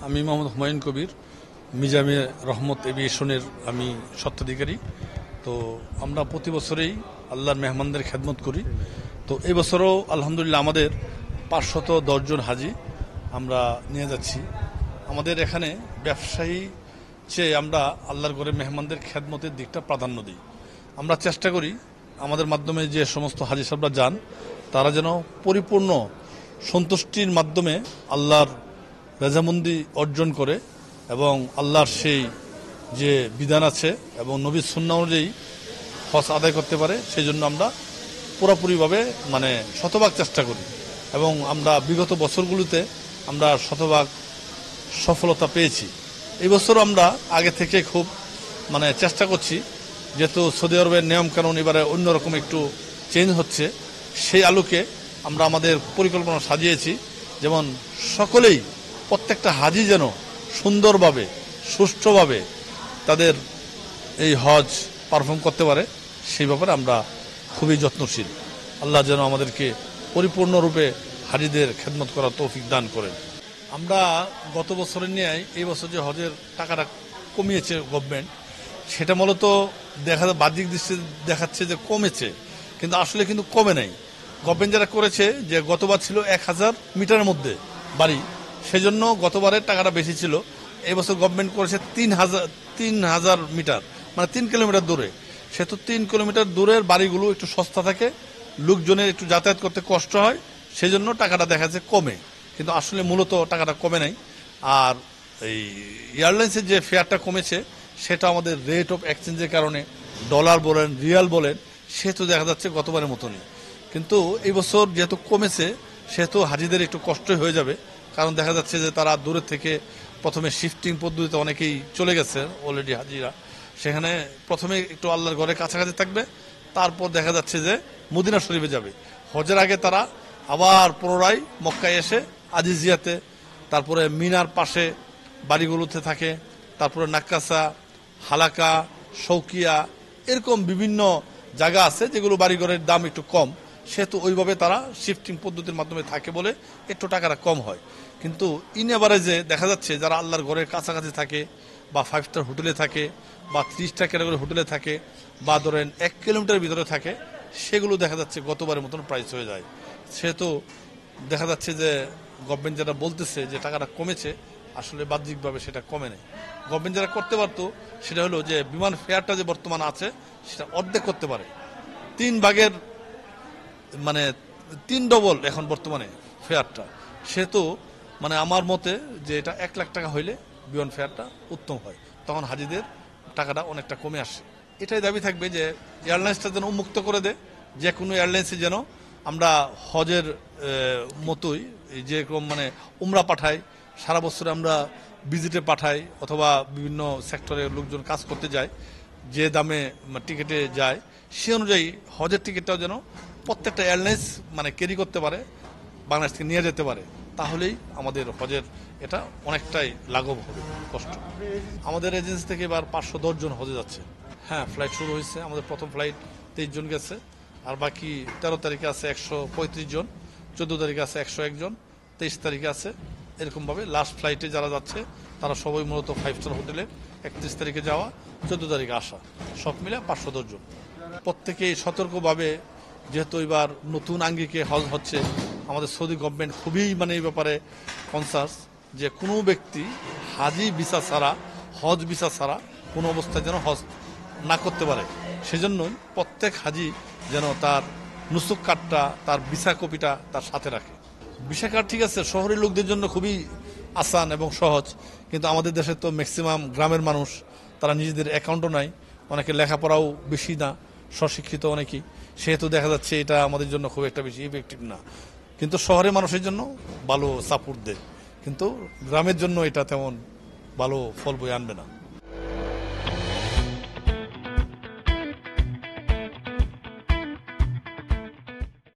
আমি মোহাম্মদ হুমায়ুন কবির, মিজামে রহমত এভিয়েশনের আমি স্বত্বাধিকারী। তো আমরা প্রতি বছরেই আল্লাহর মেহমানদের খেদমত করি। তো এই বছরও আলহামদুলিল্লাহ আমাদের 510 জন হাজি আমরা নিয়ে যাচ্ছি। আমাদের এখানে ব্যবসায়ী চেয়ে আমরা আল্লাহর ঘরে মেহমানদের খেদমতের দিকটা প্রাধান্য দিই। আমরা চেষ্টা করি আমাদের মাধ্যমে যে সমস্ত হাজি সাহেবরা যান তারা যেন পরিপূর্ণ সন্তুষ্টির মাধ্যমে আল্লাহর রেজামন্দি অর্জন করে এবং আল্লাহর সেই যে বিধান আছে এবং নবীর সুন্নাহ অনুযায়ী হজ আদায় করতে পারে, সেই জন্য আমরা পুরোপুরিভাবে শতভাগ চেষ্টা করি এবং আমরা বিগত বছরগুলোতে আমরা শতভাগ সফলতা পেয়েছি। এই বছর আমরা আগে থেকে খুব চেষ্টা করছি, যেহেতু সৌদি আরবের নিয়মকানুন এবারে অন্যরকম একটু চেঞ্জ হচ্ছে, সেই আলোকে আমরা আমাদের পরিকল্পনা সাজিয়েছি যেমন সকলেই প্রত্যেকটা হাজি যেন সুন্দরভাবে সুষ্ঠুভাবে তাদের এই হজ পারফর্ম করতে পারে, সেই ব্যাপারে আমরা খুবই যত্নশীল। আল্লাহ যেন আমাদেরকে পরিপূর্ণরূপে হাজিদের খেদমত করার তৌফিক দান করেন। আমরা গত বছরের ন্যায় এই বছর যে হজের টাকাটা কমিয়েছে গভর্নমেন্ট, সেটা মূলত বাহ্যিক দৃষ্টি দেখাচ্ছে যে কমেছে, কিন্তু আসলে কিন্তু কমে নাই। গভর্নমেন্ট যারা করেছে যে গতবার ছিল 1000 মিটারের মধ্যে বাড়ি, সেজন্য গতবারের টাকাটা বেশি ছিল। এবছর গভর্নমেন্ট করেছে 3000 মিটার, 3 কিলোমিটার দূরে। সেহেতু 3 কিলোমিটার দূরের বাড়িগুলো একটু সস্তা থাকে, লোকজনের একটু যাতায়াত করতে কষ্ট হয়, সেই জন্য টাকাটা দেখা যাচ্ছে কমে, কিন্তু আসলে মূলত টাকাটা কমে নাই। আর এই এয়ারলাইন্সের যে ফেয়ারটা কমেছে সেটা আমাদের রেট অফ এক্সচেঞ্জের কারণে, ডলার বলেন রিয়াল বলেন, সেহেতু দেখা যাচ্ছে গতবারের মতনই। কিন্তু এই বছর যেহেতু কমেছে সেহেতু হাজিদের একটু কষ্টই হয়ে যাবে, কারণ দেখা যাচ্ছে যে তারা দূরের থেকে প্রথমে শিফটিং পদ্ধতিতে অনেকেই চলে গেছে অলরেডি হাজিরা, সেখানে প্রথমে একটু আল্লাহর ঘরে কাছাকাছি থাকবে, তারপর দেখা যাচ্ছে যে মদিনা শরীফে যাবে। হজের আগে তারা আবার পুনরায় মক্কায় এসে আজিজিয়াতে, তারপরে মিনার পাশে বাড়িগুলোতে থাকে, তারপরে নাক্কাসা, হালাকা, শৌকিয়া, এরকম বিভিন্ন জায়গা আছে যেগুলো বাড়িঘরের দাম একটু কম, সেহেতু ওইভাবে তারা শিফটিং পদ্ধতির মাধ্যমে থাকে বলে একটু টাকাটা কম হয়। কিন্তু ইন এভারেজে দেখা যাচ্ছে যারা আল্লাহর ঘরের কাছাকাছি থাকে বা 5 স্টার হোটেলে থাকে বা 30টা ক্যাটাগরি হোটেলে থাকে বা ধরেন 1 কিলোমিটারের ভিতরে থাকে, সেগুলো দেখা যাচ্ছে গতবারের মতন প্রাইস হয়ে যায়। সেহেতু দেখা যাচ্ছে যে গভর্নমেন্ট যেটা বলতেছে যে টাকাটা কমেছে, আসলে বাহ্যিকভাবে সেটা কমে নেই। গভর্নমেন্ট যারা করতে পারতো সেটা হলো যে বিমান ফেয়ারটা যে বর্তমানে আছে সেটা অর্ধেক করতে পারে, 3 ভাগের 3 ডবল এখন বর্তমানে ফেয়ারটা। সেহেতু আমার মতে যে এটা 1 লাখ টাকা হইলে বিমান ফেয়ারটা উত্তম হয়, তখন হাজিদের টাকাটা অনেকটা কমে আসে। এটাই দাবি থাকবে যে এয়ারলাইন্সটা যেন উন্মুক্ত করে দেয়, যে কোনো এয়ারলাইন্সে যেন আমরা হজের মতোই যেরকম উমরা পাঠাই, সারা বছরে আমরা ভিজিটে পাঠাই অথবা বিভিন্ন সেক্টরে লোকজন কাজ করতে যায়, যে দামে টিকিটে যায় সে অনুযায়ী হজের টিকিটটাও যেন প্রত্যেকটা এয়ারলাইন্স ক্যারি করতে পারে, বাংলাদেশ থেকে নিয়ে যেতে পারে, তাহলেই আমাদের হজের এটা অনেকটাই লাঘব হবে কষ্ট। আমাদের এজেন্সি থেকে এবার 510 জন হজে যাচ্ছে। হ্যাঁ, ফ্লাইট শুরু হয়েছে। আমাদের প্রথম ফ্লাইট 23 জন গেছে, আর বাকি 13 তারিখে আছে 135 জন, 14 তারিখে আছে 101 জন, 23 তারিখে আছে, এরকমভাবে লাস্ট ফ্লাইটে যারা যাচ্ছে তারা সবাই মূলত 5 স্টার হোটেলে 31 তারিখে যাওয়া, 14 তারিখে আসা, সব মিলে 510 জন। প্রত্যেকেই সতর্কভাবে, যেহেতু এবার নতুন আঙ্গিকে হজ হচ্ছে, আমাদের সৌদি গভর্নমেন্ট খুবই এই ব্যাপারে কনসাস যে কোনো ব্যক্তি হাজি ভিসা ছাড়া, হজ ভিসা ছাড়া কোনো অবস্থায় যেন হজ না করতে পারে। সেজন্যই প্রত্যেক হাজি যেন তার নুসুক কার্ডটা, তার ভিসা কপিটা তার সাথে রাখে। ভিসা কার্ড ঠিক আছে শহরের লোকদের জন্য খুবই আসান এবং সহজ, কিন্তু আমাদের দেশে তো ম্যাক্সিমাম গ্রামের মানুষ, তারা নিজেদের অ্যাকাউন্টও নাই, অনেকে লেখাপড়াও বেশি না, স্বশিক্ষিত অনেকেই, সেহেতু দেখা যাচ্ছে এটা আমাদের জন্য খুব একটা বেশি ইফেক্টিভ না। কিন্তু শহরের মানুষের জন্য ভালো সাপোর্ট দেয়, কিন্তু গ্রামের জন্য এটা তেমন ভালো ফল বয়ে আনবে না।